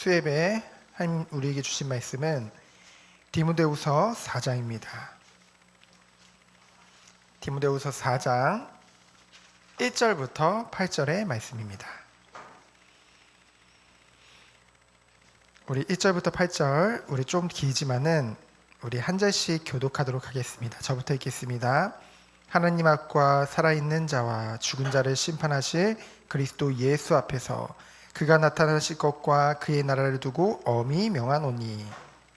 수예배에 하나님 우리에게 주신 말씀은 디모데후서 4장입니다. 디모데후서 4장 1절부터 8절의 말씀입니다. 우리 1절부터 8절, 우리 좀 길지만은 우리 한 절씩 교독하도록 하겠습니다. 저부터 읽겠습니다. 하나님 앞과 살아있는 자와 죽은 자를 심판하실 그리스도 예수 앞에서 그가 나타나실 것과 그의 나라를 두고 엄히 명하노니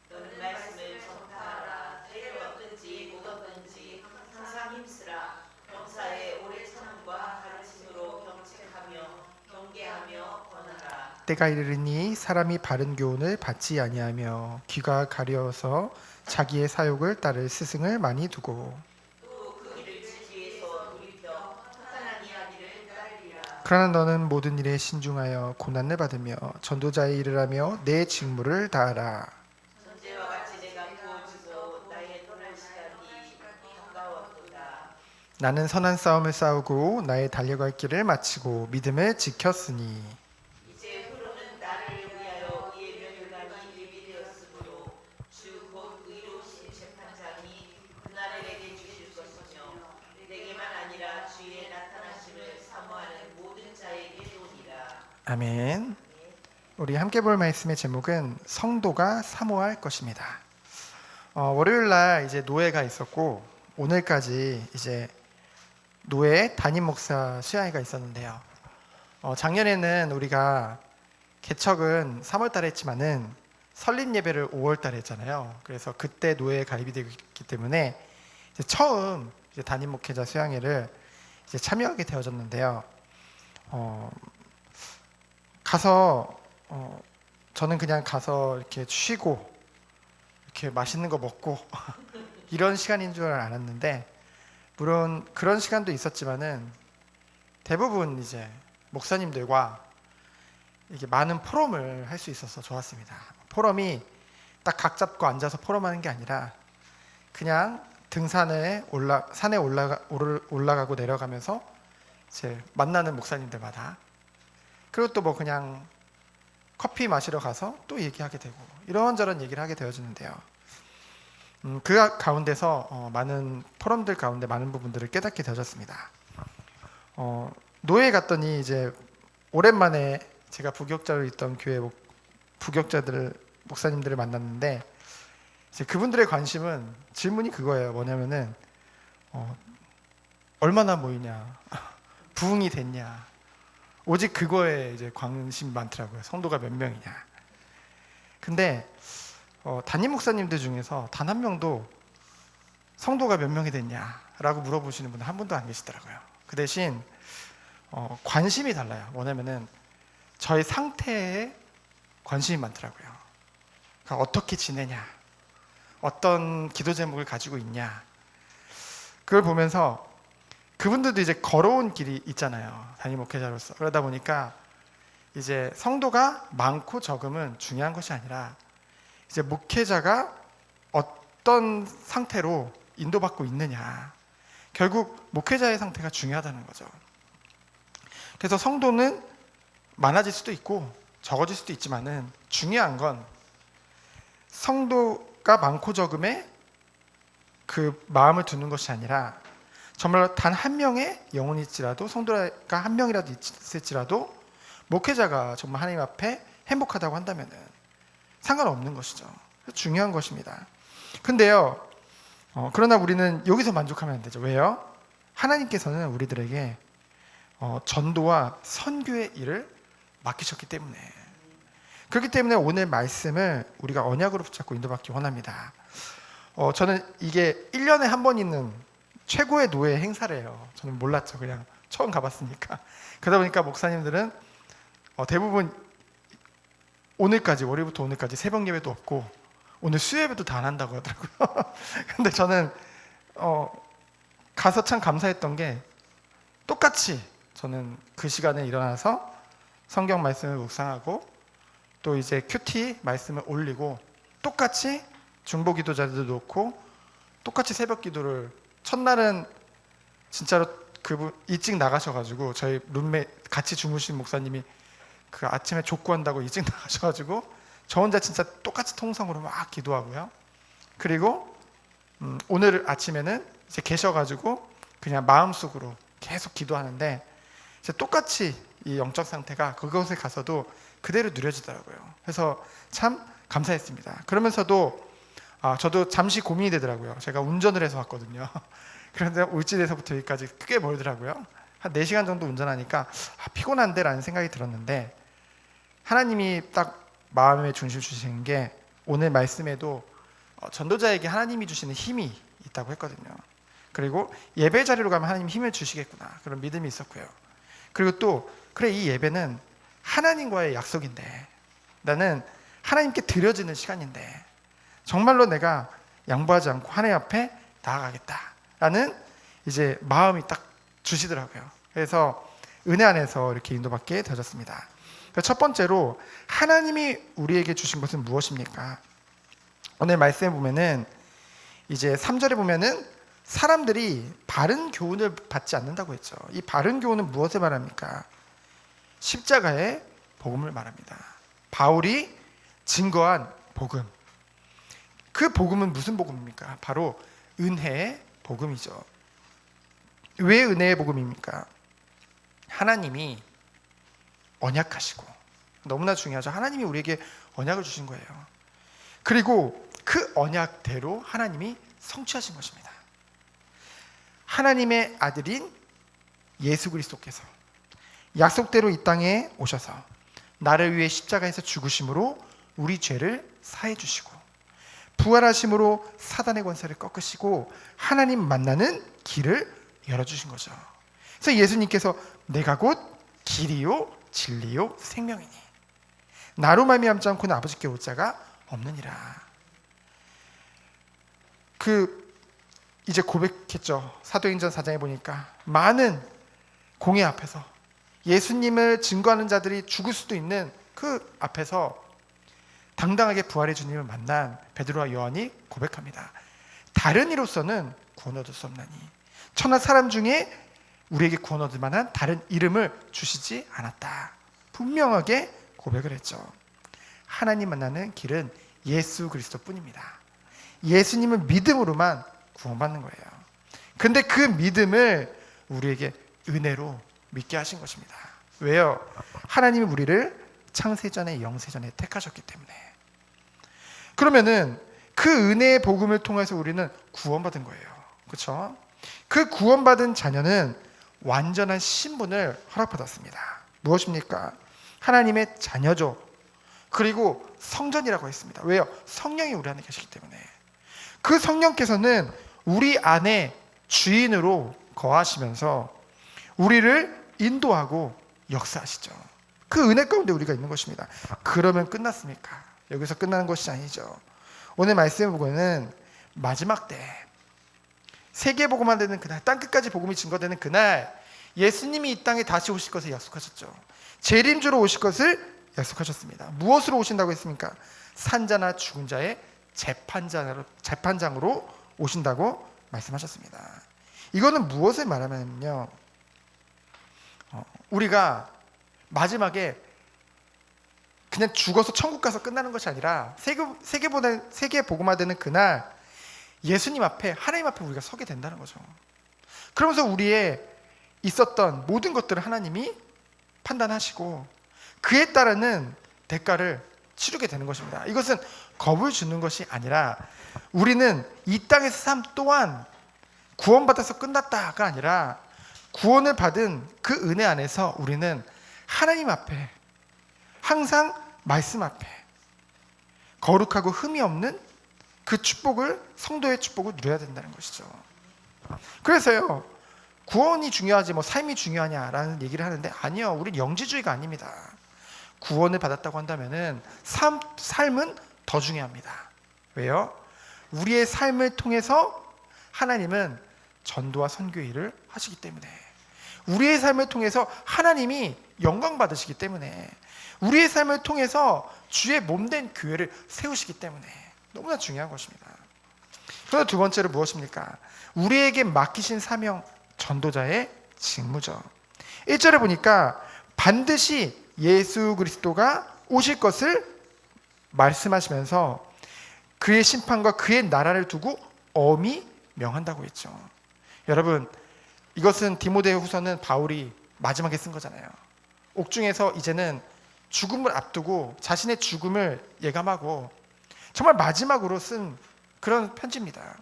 너는 말씀을 전파하라. 때를 얻든지 못 얻든지 항상 힘쓰라. 병사의 오래 참음과 가르침으로 경책하며 경계하며 권하라. 때가 이르니 사람이 바른 교훈을 받지 아니하며 귀가 가려워서 자기의 사욕을 따를 스승을 많이 두고 또 그 길을 지지에서 돌이켜 허탄한 이야기를 따르리라. 그러나 너는 모든 일에 신중하여 고난을 받으며 전도자의 일을 하며 내 직무를 다하라. 전제와 같이 내가 구워지고 나의 떠날 시간이 가까웠도다. 나는 선한 싸움을 싸우고 나의 달려갈 길을 마치고 믿음을 지켰으니 이제 후로는 나를 위하여 예명일관이 예비되었으므로 주 곧 의로우신 재판장이 그날을 내게 주실 것이며 내게만 아니라 주의 나타나심을 사모하는 모든 자에게 도니라. 아멘. 우리 함께 볼 말씀의 제목은 성도가 사모할 것입니다. 월요일 날 이제 노회가 있었고 오늘까지 이제 노회 담임 목사 수양회가 있었는데요. 작년에는 우리가 개척은 3월 달에 했지만은 설립 예배를 5월 달에 했잖아요. 그래서 그때 노회에 가입이 되기 때문에 이제 처음 이제 담임 목회자 수양회를 이제 참여하게 되어졌는데요. 가서 저는 그냥 가서 이렇게 쉬고 이렇게 맛있는 거 먹고 이런 시간인 줄 알았는데 물론 그런 시간도 있었지만은 대부분 이제 목사님들과 이게 많은 포럼을 할 수 있어서 좋았습니다. 포럼이 딱 각 잡고 앉아서 포럼하는 게 아니라 그냥 등산에 산에 올라가고 내려가면서 이제 만나는 목사님들마다 그리고 또 뭐 그냥 커피 마시러 가서 또 얘기하게 되고 이런저런 얘기를 하게 되어지는데요. 그 가운데서 많은 포럼들 가운데 많은 부분들을 깨닫게 되어졌습니다. 노예에 갔더니 이제 오랜만에 제가 부교육자로 있던 교회 목사님들을 만났는데 이제 그분들의 관심은 질문이 그거예요. 뭐냐면은 얼마나 모이냐, 부흥이 됐냐, 오직 그거에 이제 관심이 많더라고요. 성도가 몇 명이냐. 근데 담임 목사님들 중에서 단 한 명도 성도가 몇 명이 됐냐라고 물어보시는 분은 한 분도 안 계시더라고요. 그 대신 관심이 달라요. 뭐냐면은 저의 상태에 관심이 많더라고요. 그러니까 어떻게 지내냐, 어떤 기도 제목을 가지고 있냐. 그걸 보면서 그분들도 이제 걸어온 길이 있잖아요. 담임 목회자로서. 그러다 보니까 이제 성도가 많고 적음은 중요한 것이 아니라 이제 목회자가 어떤 상태로 인도받고 있느냐. 결국 목회자의 상태가 중요하다는 거죠. 그래서 성도는 많아질 수도 있고 적어질 수도 있지만은 중요한 건 성도가 많고 적음에 그 마음을 두는 것이 아니라 정말 단 한 명의 영혼일지라도 성도가 한 명이라도 있을지라도 목회자가 정말 하나님 앞에 행복하다고 한다면은 상관없는 것이죠. 중요한 것입니다. 근데요, 그러나 우리는 여기서 만족하면 안 되죠. 왜요? 하나님께서는 우리들에게 전도와 선교의 일을 맡기셨기 때문에. 그렇기 때문에 오늘 말씀을 우리가 언약으로 붙잡고 인도받기 원합니다. 저는 이게 1년에 한 번 있는 최고의 노예 행사래요. 저는 몰랐죠. 그냥 처음 가봤으니까. 그러다 보니까 목사님들은 대부분 오늘까지, 월요일부터 오늘까지 새벽 예배도 없고 오늘 수예배도 다 안 한다고 하더라고요. 근데 저는 가서 참 감사했던 게 똑같이 저는 그 시간에 일어나서 성경 말씀을 묵상하고 또 이제 큐티 말씀을 올리고 똑같이 중보 기도자들도 놓고 똑같이 새벽 기도를 첫날은 진짜로 그분 일찍 나가셔가지고 저희 룸메 같이 주무신 목사님이 그 아침에 족구한다고 일찍 나가셔가지고 저 혼자 진짜 똑같이 통성으로 막 기도하고요. 그리고 오늘 아침에는 이제 계셔가지고 그냥 마음속으로 계속 기도하는데 이제 똑같이 이 영적 상태가 그곳에 가서도 그대로 누려지더라고요. 그래서 참 감사했습니다. 그러면서도 저도 잠시 고민이 되더라고요. 제가 운전을 해서 왔거든요. 그런데 울진에서부터 여기까지 꽤 멀더라고요. 한 4시간 정도 운전하니까 피곤한데 라는 생각이 들었는데, 하나님이 딱 마음의 중심 주시는 게 오늘 말씀에도 전도자에게 하나님이 주시는 힘이 있다고 했거든요. 그리고 예배 자리로 가면 하나님 힘을 주시겠구나, 그런 믿음이 있었고요. 그리고 또 그래, 이 예배는 하나님과의 약속인데, 나는 하나님께 드려지는 시간인데 정말로 내가 양보하지 않고 하나님 앞에 나아가겠다라는 이제 마음이 딱 주시더라고요. 그래서 은혜 안에서 이렇게 인도받게 되어졌습니다. 첫 번째로 하나님이 우리에게 주신 것은 무엇입니까? 오늘 말씀에 보면은 이제 3절에 보면은 사람들이 바른 교훈을 받지 않는다고 했죠. 이 바른 교훈은 무엇을 말합니까? 십자가의 복음을 말합니다. 바울이 증거한 복음. 그 복음은 무슨 복음입니까? 바로 은혜의 복음이죠. 왜 은혜의 복음입니까? 하나님이 언약하시고, 너무나 중요하죠. 하나님이 우리에게 언약을 주신 거예요. 그리고 그 언약대로 하나님이 성취하신 것입니다. 하나님의 아들인 예수 그리스도께서 약속대로 이 땅에 오셔서 나를 위해 십자가에서 죽으심으로 우리 죄를 사해 주시고, 부활하심으로 사단의 권세를 꺾으시고 하나님 만나는 길을 열어주신 거죠. 그래서 예수님께서 내가 곧 길이요 진리요 생명이니 나로 말미암지 않고는 아버지께 올 자가 없느니라. 이제 고백했죠. 사도행전 4장에 보니까 많은 공회 앞에서 예수님을 증거하는 자들이 죽을 수도 있는 그 앞에서 당당하게 부활의 주님을 만난 베드로와 요한이 고백합니다. 다른 이로서는 구원 얻을 수 없나니 천하 사람 중에 우리에게 구원 얻을 만한 다른 이름을 주시지 않았다. 분명하게 고백을 했죠. 하나님 만나는 길은 예수 그리스도뿐입니다. 예수님을 믿음으로만 구원받는 거예요. 근데 그 믿음을 우리에게 은혜로 믿게 하신 것입니다. 왜요? 하나님이 우리를 창세전에 영세전에 택하셨기 때문에. 그러면은 그 은혜의 복음을 통해서 우리는 구원받은 거예요. 그렇죠? 그 구원받은 자녀는 완전한 신분을 허락받았습니다. 무엇입니까? 하나님의 자녀죠. 그리고 성전이라고 했습니다. 왜요? 성령이 우리 안에 계시기 때문에. 그 성령께서는 우리 안에 주인으로 거하시면서 우리를 인도하고 역사하시죠. 그 은혜 가운데 우리가 있는 것입니다. 그러면 끝났습니까? 여기서 끝나는 것이 아니죠. 오늘 말씀을 보고는 마지막 때 세계복음만 되는 그날, 땅끝까지 복음이 증거되는 그날, 예수님이 이 땅에 다시 오실 것을 약속하셨죠. 재림주로 오실 것을 약속하셨습니다. 무엇으로 오신다고 했습니까? 산자나 죽은 자의 재판장으로 오신다고 말씀하셨습니다. 이거는 무엇을 말하냐면요, 우리가 마지막에 그냥 죽어서 천국 가서 끝나는 것이 아니라 세계 복음화되는 그날 예수님 앞에, 하나님 앞에 우리가 서게 된다는 거죠. 그러면서 우리의 있었던 모든 것들을 하나님이 판단하시고 그에 따르는 대가를 치르게 되는 것입니다. 이것은 겁을 주는 것이 아니라 우리는 이 땅에서 삶 또한 구원받아서 끝났다가 아니라 구원을 받은 그 은혜 안에서 우리는 하나님 앞에 항상 말씀 앞에 거룩하고 흠이 없는 그 축복을, 성도의 축복을 누려야 된다는 것이죠. 그래서요, 구원이 중요하지 뭐 삶이 중요하냐라는 얘기를 하는데, 아니요, 우리는 영지주의가 아닙니다. 구원을 받았다고 한다면은 삶은 더 중요합니다. 왜요? 우리의 삶을 통해서 하나님은 전도와 선교의 일을 하시기 때문에, 우리의 삶을 통해서 하나님이 영광 받으시기 때문에, 우리의 삶을 통해서 주의 몸된 교회를 세우시기 때문에 너무나 중요한 것입니다. 그리고 두 번째로 무엇입니까? 우리에게 맡기신 사명, 전도자의 직무죠. 1절에 보니까 반드시 예수 그리스도가 오실 것을 말씀하시면서 그의 심판과 그의 나라를 두고 엄히 명한다고 했죠. 여러분, 이것은 디모데후서는 바울이 마지막에 쓴 거잖아요. 옥중에서 이제는 죽음을 앞두고 자신의 죽음을 예감하고 정말 마지막으로 쓴 그런 편지입니다.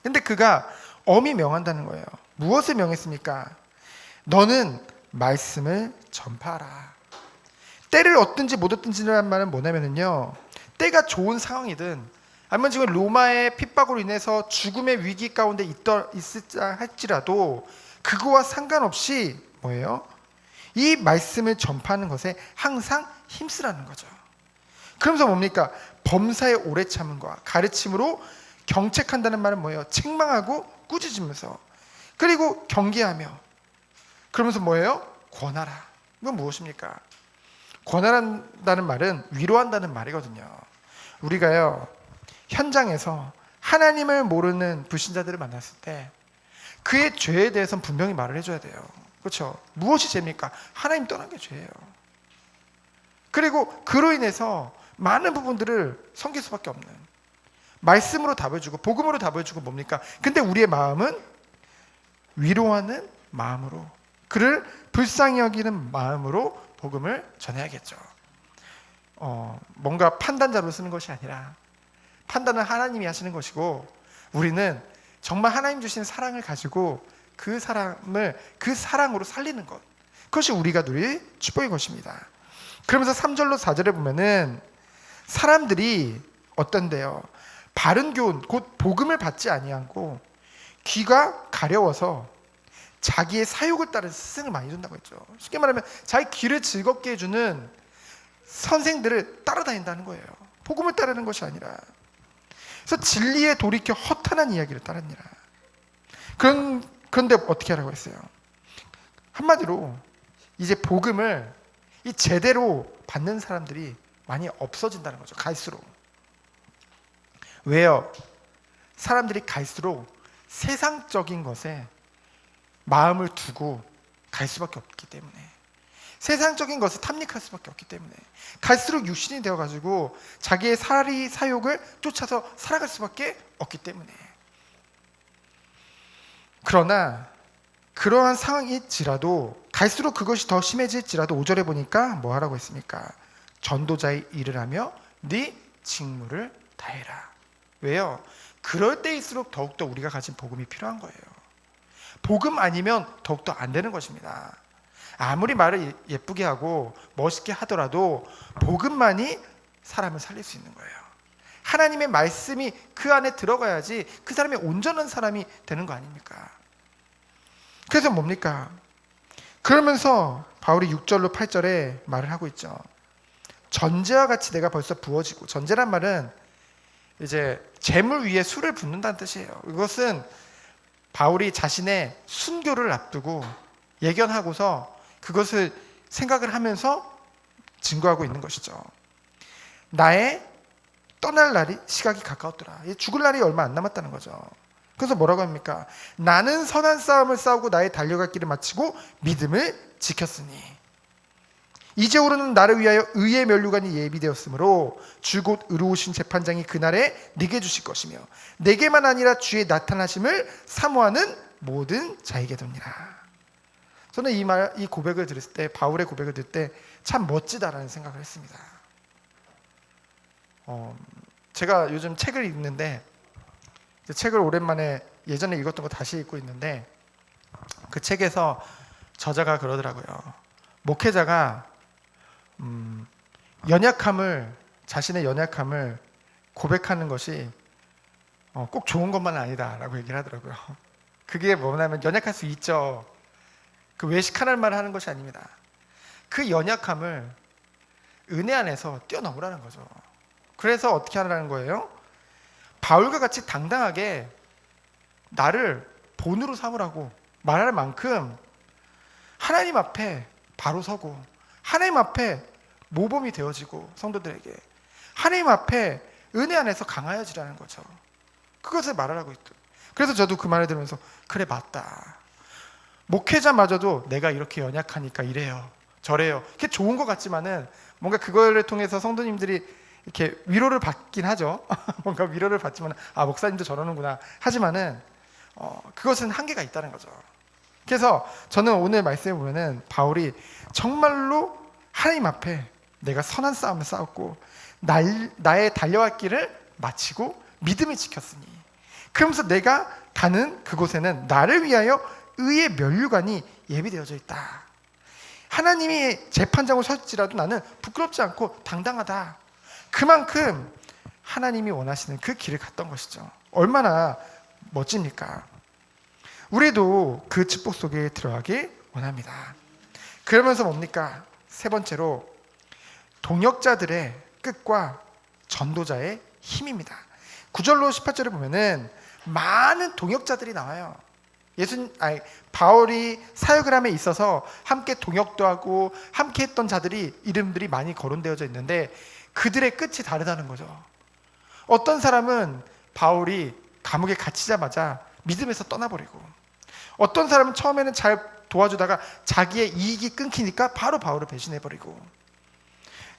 근데 그가 엄히 명한다는 거예요. 무엇을 명했습니까? 너는 말씀을 전파하라. 때를 얻든지 못 얻든지라는 말은 뭐냐면요, 때가 좋은 상황이든 아니면 지금 로마의 핍박으로 인해서 죽음의 위기 가운데 있을자 할지라도 그거와 상관없이 뭐예요? 이 말씀을 전파하는 것에 항상 힘쓰라는 거죠. 그러면서 뭡니까? 범사의 오래 참음과 가르침으로 경책한다는 말은 뭐예요? 책망하고 꾸짖으면서, 그리고 경계하며, 그러면서 뭐예요? 권하라. 이건 무엇입니까? 권한다는 말은 위로한다는 말이거든요. 우리가요, 현장에서 하나님을 모르는 불신자들을 만났을 때 그의 죄에 대해서는 분명히 말을 해줘야 돼요. 그렇죠? 무엇이 죄입니까? 하나님 떠난 게 죄예요. 그리고 그로 인해서 많은 부분들을 섬길 수밖에 없는, 말씀으로 답을 주고 복음으로 답을 주고 뭡니까? 근데 우리의 마음은 위로하는 마음으로, 그를 불쌍히 여기는 마음으로 복음을 전해야겠죠. 뭔가 판단자로 쓰는 것이 아니라 판단은 하나님이 하시는 것이고, 우리는 정말 하나님 주신 사랑을 가지고 그 사람을 그 사랑으로 살리는 것, 그것이 우리가 누릴 축복의 것입니다. 그러면서 3절로 4절에 보면은 사람들이 어떤데요? 바른 교훈, 곧 복음을 받지 아니하고 귀가 가려워서 자기의 사욕을 따른 스승을 많이 둔다고 했죠. 쉽게 말하면 자기 귀를 즐겁게 해주는 선생들을 따라다닌다는 거예요. 복음을 따르는 것이 아니라. 그래서 진리에 돌이켜 허탄한 이야기를 따르니라. 그런데 어떻게 하라고 했어요? 한마디로 이제 복음을 이 제대로 받는 사람들이 많이 없어진다는 거죠. 갈수록. 왜요? 사람들이 갈수록 세상적인 것에 마음을 두고 갈 수밖에 없기 때문에, 세상적인 것을 탐닉할 수밖에 없기 때문에 갈수록 육신이 되어가지고 자기의 사욕을 쫓아서 살아갈 수밖에 없기 때문에. 그러나 그러한 상황일지라도, 갈수록 그것이 더 심해질지라도 5절에 보니까 뭐 하라고 했습니까? 전도자의 일을 하며 네 직무를 다해라. 왜요? 그럴 때일수록 더욱더 우리가 가진 복음이 필요한 거예요. 복음 아니면 더욱더 안 되는 것입니다. 아무리 말을 예쁘게 하고 멋있게 하더라도 복음만이 사람을 살릴 수 있는 거예요. 하나님의 말씀이 그 안에 들어가야지 그 사람이 온전한 사람이 되는 거 아닙니까? 그래서 뭡니까? 그러면서 바울이 6절로 8절에 말을 하고 있죠. 전제와 같이 내가 벌써 부어지고, 전제란 말은 이제 재물 위에 술을 붓는다는 뜻이에요. 이것은 바울이 자신의 순교를 앞두고 예견하고서 그것을 생각을 하면서 증거하고 있는 것이죠. 나의 떠날 날이 시각이 가까웠더라. 죽을 날이 얼마 안 남았다는 거죠. 그래서 뭐라고 합니까? 나는 선한 싸움을 싸우고 나의 달려갈 길을 마치고 믿음을 지켰으니 이제 오르는 나를 위하여 의의 면류관이 예비되었으므로 주 곧 의로우신 재판장이 그날에 네게 주실 것이며 내게만 아니라 주의 나타나심을 사모하는 모든 자에게 돕니다. 저는 이 고백을 들었을 때, 바울의 고백을 들을 때 참 멋지다라는 생각을 했습니다. 제가 요즘 책을 읽는데, 책을 오랜만에 예전에 읽었던 거 다시 읽고 있는데, 그 책에서 저자가 그러더라고요. 목회자가 자신의 연약함을 고백하는 것이 꼭 좋은 것만은 아니다라고 얘기를 하더라고요. 그게 뭐냐면, 연약할 수 있죠. 그 외식하는 말을 하는 것이 아닙니다. 그 연약함을 은혜 안에서 뛰어넘으라는 거죠. 그래서 어떻게 하라는 거예요? 바울과 같이 당당하게 나를 본으로 삼으라고 말할 만큼 하나님 앞에 바로 서고, 하나님 앞에 모범이 되어지고, 성도들에게 하나님 앞에 은혜 안에서 강하여지라는 거죠. 그것을 말하라고 있죠. 그래서 저도 그 말을 들으면서 그래, 맞다. 목회자마저도 내가 이렇게 연약하니까 이래요. 저래요. 그게 좋은 것 같지만은 뭔가 그거를 통해서 성도님들이 이렇게 위로를 받긴 하죠. 뭔가 위로를 받지만 목사님도 저러는구나 하지만은 그것은 한계가 있다는 거죠. 그래서 저는 오늘 말씀에 보면은 바울이 정말로 하나님 앞에 내가 선한 싸움을 싸웠고 나의 달려갈 길을 마치고 믿음을 지켰으니, 그러면서 내가 가는 그곳에는 나를 위하여 의의 면류관이 예비되어져 있다. 하나님이 재판장으로 설지라도 나는 부끄럽지 않고 당당하다. 그만큼 하나님이 원하시는 그 길을 갔던 것이죠. 얼마나 멋집니까? 우리도 그 축복 속에 들어가길 원합니다. 그러면서 뭡니까? 세 번째로 동역자들의 끝과 전도자의 힘입니다. 9절로 18절을 보면은 많은 동역자들이 나와요. 바울이 사역을 함에 있어서 함께 동역도 하고 함께 했던 자들이 이름들이 많이 거론되어져 있는데 그들의 끝이 다르다는 거죠. 어떤 사람은 바울이 감옥에 갇히자마자 믿음에서 떠나버리고, 어떤 사람은 처음에는 잘 도와주다가 자기의 이익이 끊기니까 바로 바울을 배신해버리고,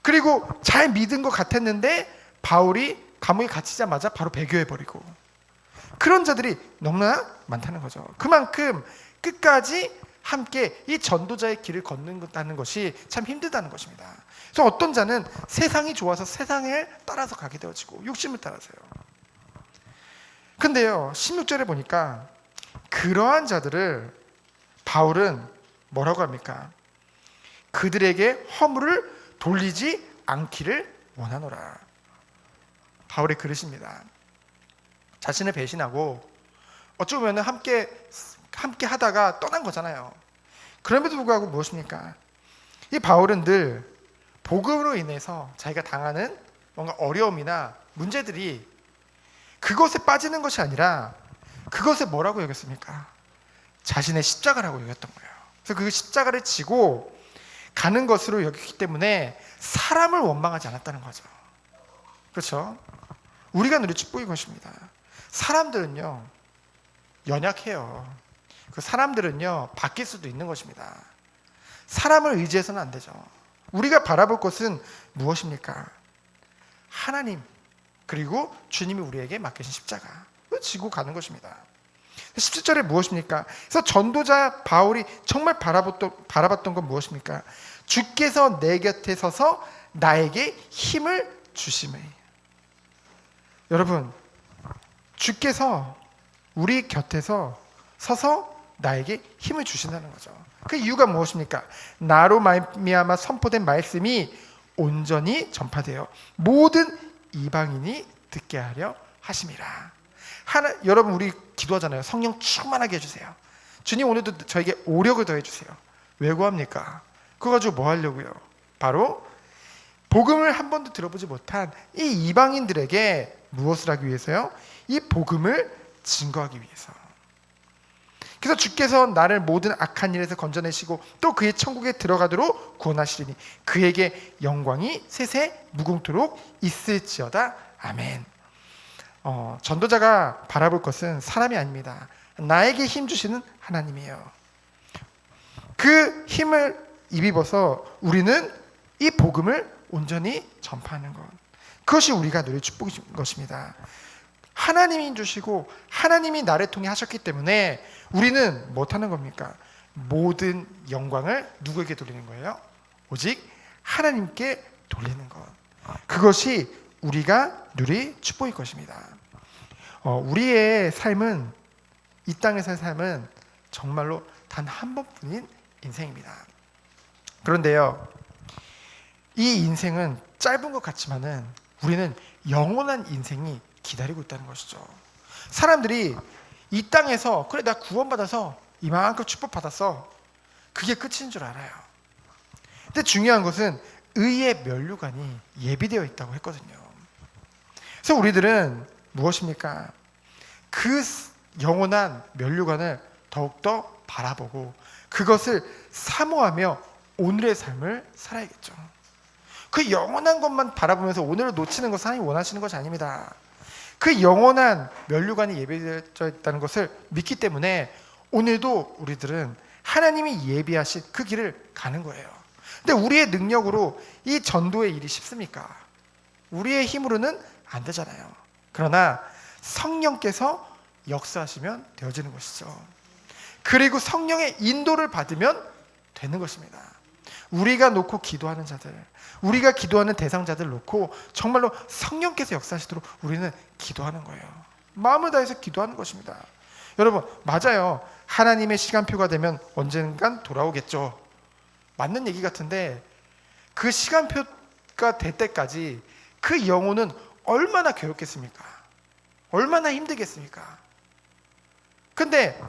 그리고 잘 믿은 것 같았는데 바울이 감옥에 갇히자마자 바로 배교해버리고, 그런 자들이 너무나 많다는 거죠. 그만큼 끝까지 함께 이 전도자의 길을 걷는다는 것이 참 힘들다는 것입니다. 그래서 어떤 자는 세상이 좋아서 세상을 따라서 가게 되어지고 욕심을 따라서요. 근데요 16절에 보니까 그러한 자들을 바울은 뭐라고 합니까? 그들에게 허물을 돌리지 않기를 원하노라. 바울의 그릇입니다. 자신을 배신하고 어찌 보면 함께 하다가 떠난 거잖아요. 그럼에도 불구하고 무엇입니까? 이 바울은 늘 복음으로 인해서 자기가 당하는 뭔가 어려움이나 문제들이 그것에 빠지는 것이 아니라 그것을 뭐라고 여겼습니까? 자신의 십자가라고 여겼던 거예요. 그래서 그 십자가를 지고 가는 것으로 여겼기 때문에 사람을 원망하지 않았다는 거죠. 그렇죠? 우리가 누릴 축복인 것입니다. 사람들은요 연약해요. 그 사람들은요 바뀔 수도 있는 것입니다. 사람을 의지해서는 안 되죠. 우리가 바라볼 것은 무엇입니까? 하나님, 그리고 주님이 우리에게 맡기신 십자가 지고 가는 것입니다. 17절에 무엇입니까? 그래서 전도자 바울이 정말 바라봤던 건 무엇입니까? 주께서 내 곁에 서서 나에게 힘을 주심을. 여러분, 주께서 우리 곁에서 서서 나에게 힘을 주신다는 거죠. 그 이유가 무엇입니까? 나로 말미암아 선포된 말씀이 온전히 전파되어 모든 이방인이 듣게 하려 하심이라. 여러분 우리 기도하잖아요. 성령 충만하게 해주세요. 주님 오늘도 저에게 오력을 더해주세요. 왜 구합니까? 그거 가지고 뭐 하려고요? 바로 복음을 한 번도 들어보지 못한 이 이방인들에게 무엇을 하기 위해서요? 이 복음을 증거하기 위해서. 그래서 주께서 나를 모든 악한 일에서 건져내시고 또 그의 천국에 들어가도록 구원하시리니 그에게 영광이 세세 무궁토록 있을지어다. 아멘. 전도자가 바라볼 것은 사람이 아닙니다. 나에게 힘 주시는 하나님이에요. 그 힘을 입어서 우리는 이 복음을 온전히 전파하는 것, 그것이 우리가 누릴 축복인 것입니다. 하나님이 주시고 하나님이 나를 통해 하셨기 때문에 우리는 못하는 겁니까? 모든 영광을 누구에게 돌리는 거예요? 오직 하나님께 돌리는 것. 그것이 우리가 누릴 축복일 것입니다. 우리의 삶은, 이 땅에서의 삶은 정말로 단 한 번뿐인 인생입니다. 그런데요, 이 인생은 짧은 것 같지만은 우리는 영원한 인생이 기다리고 있다는 것이죠. 사람들이 이 땅에서 그래 나 구원받아서 이만큼 축복받았어, 그게 끝인 줄 알아요. 근데 중요한 것은 의의 면류관이 예비되어 있다고 했거든요. 그래서 우리들은 무엇입니까? 그 영원한 면류관을 더욱더 바라보고 그것을 사모하며 오늘의 삶을 살아야겠죠. 그 영원한 것만 바라보면서 오늘을 놓치는 것은 하나님이 원하시는 것이 아닙니다. 그 영원한 면류관이 예비되어 있다는 것을 믿기 때문에 오늘도 우리들은 하나님이 예비하신 그 길을 가는 거예요. 근데 우리의 능력으로 이 전도의 일이 쉽습니까? 우리의 힘으로는 안 되잖아요. 그러나 성령께서 역사하시면 되어지는 것이죠. 그리고 성령의 인도를 받으면 되는 것입니다. 우리가 놓고 기도하는 자들, 우리가 기도하는 대상자들 놓고 정말로 성령께서 역사하시도록 우리는 기도하는 거예요. 마음을 다해서 기도하는 것입니다. 여러분, 맞아요. 하나님의 시간표가 되면 언젠간 돌아오겠죠. 맞는 얘기 같은데 그 시간표가 될 때까지 그 영혼은 얼마나 괴롭겠습니까? 얼마나 힘들겠습니까? 근데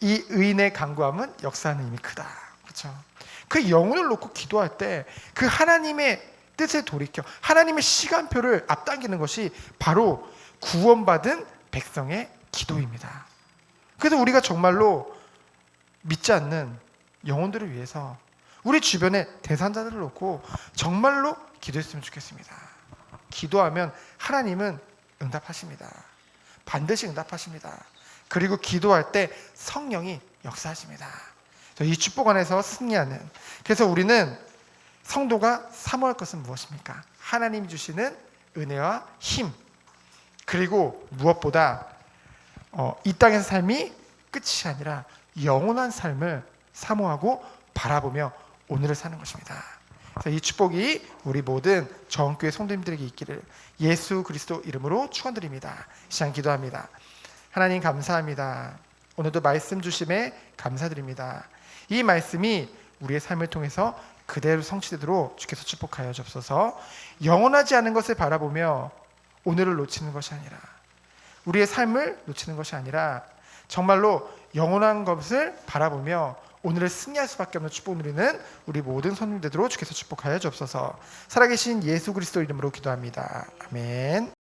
이 의인의 간구함은 역사하는 힘이 크다. 그렇죠? 그 영혼을 놓고 기도할 때 그 하나님의 뜻에 돌이켜 하나님의 시간표를 앞당기는 것이 바로 구원받은 백성의 기도입니다. 그래서 우리가 정말로 믿지 않는 영혼들을 위해서 우리 주변의 대상자들을 놓고 정말로 기도했으면 좋겠습니다. 기도하면 하나님은 응답하십니다. 반드시 응답하십니다. 그리고 기도할 때 성령이 역사하십니다. 이 축복 안에서 승리하는, 그래서 우리는 성도가 사모할 것은 무엇입니까? 하나님이 주시는 은혜와 힘, 그리고 무엇보다 이 땅의 삶이 끝이 아니라 영원한 삶을 사모하고 바라보며 오늘을 사는 것입니다. 그래서 이 축복이 우리 모든 정교회 성도님들에게 있기를 예수 그리스도 이름으로 축원드립니다. 시간 기도합니다. 하나님 감사합니다. 오늘도 말씀 주심에 감사드립니다. 이 말씀이 우리의 삶을 통해서 그대로 성취되도록 주께서 축복하여 주옵소서. 영원하지 않은 것을 바라보며 오늘을 놓치는 것이 아니라, 우리의 삶을 놓치는 것이 아니라 정말로 영원한 것을 바라보며 오늘을 승리할 수밖에 없는 축복을 누리는 우리 모든 손님들로 주께서 축복하여 주옵소서. 살아계신 예수 그리스도 이름으로 기도합니다. 아멘.